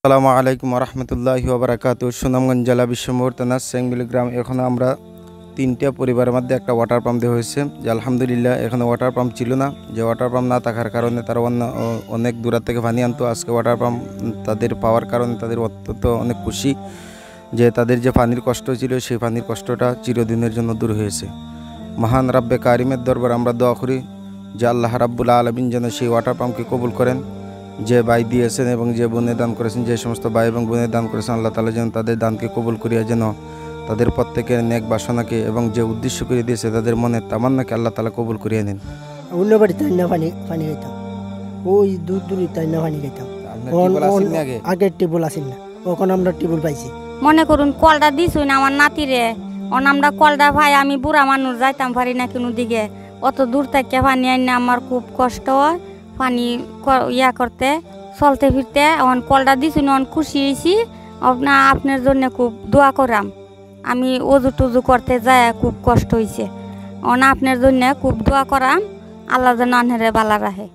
আসসালামু আলাইকুম রহমতুল্লাহি ওবরাকাতু। সুনামগঞ্জ জেলা বিশ্বমোড় থানা সেঙ্গবিলি গ্রাম। এখন আমরা তিনটা পরিবারের মধ্যে একটা ওয়াটার পাম্প দেওয়া হয়েছে। যে আলহামদুলিল্লাহ এখানে ওয়াটার পাম্প ছিল না, যে ওয়াটার পাম্প না থাকার কারণে তারা অনেক দূর থেকে পানি আনতো। আজকে ওয়াটার পাম্প তাদের পাওয়ার কারণে তাদের অত্যন্ত অনেক খুশি যে তাদের যে পানির কষ্ট ছিল সেই পানির কষ্টটা চিরদিনের জন্য দূর হয়েছে। মহান রাব্বে কারিমের দরবার আমরা দোয়া করি যে আল্লাহ রাব্বুল আলামিন যেন সেই ওয়াটার পাম্পকে কবুল করেন। যে ভাই দিয়েছেন এবং যে বোনে দান করেছেন, যে সমস্ত ভাই এবং বোনের দান করেছেন, আল্লাহ তাআলা যেন তাদের দানকে কবুল করিয়া যেন তাদের প্রত্যেকের নেক বাসনাকে এবং যে উদ্দেশ্য করে দিয়েছে তাদের মনের তামান্নাকে আল্লাহ তাআলা কবুল করিয়া নেন। অন্য বাড়িতে না পানি খাইতাম, ওই দূর দূরিতে না পানি খাইতাম। আগের টেবল আসেন না, ওখানে আমরা টেবল পাইছি। মনে করুন কলটা দিছুন আমার নাতিরে, আমরা কলটা ভাই আমি বুড়া মানুষ যাইতাম পারি না কোনো দিকে, অত দূর থেকে পানি আইনা আমার খুব কষ্ট হয় পানি করতে চলতে ফিরতে। এখন কলটা দিছুন, খুশি হয়েছি। আপনার জন্য খুব দোয়া করাম। আমি অজু টুজু করতে যাই খুব কষ্ট হয়েছে, আপনার জন্য খুব দোয়া করাম। আল্লাহ যেন আনহারে বালা রাখে।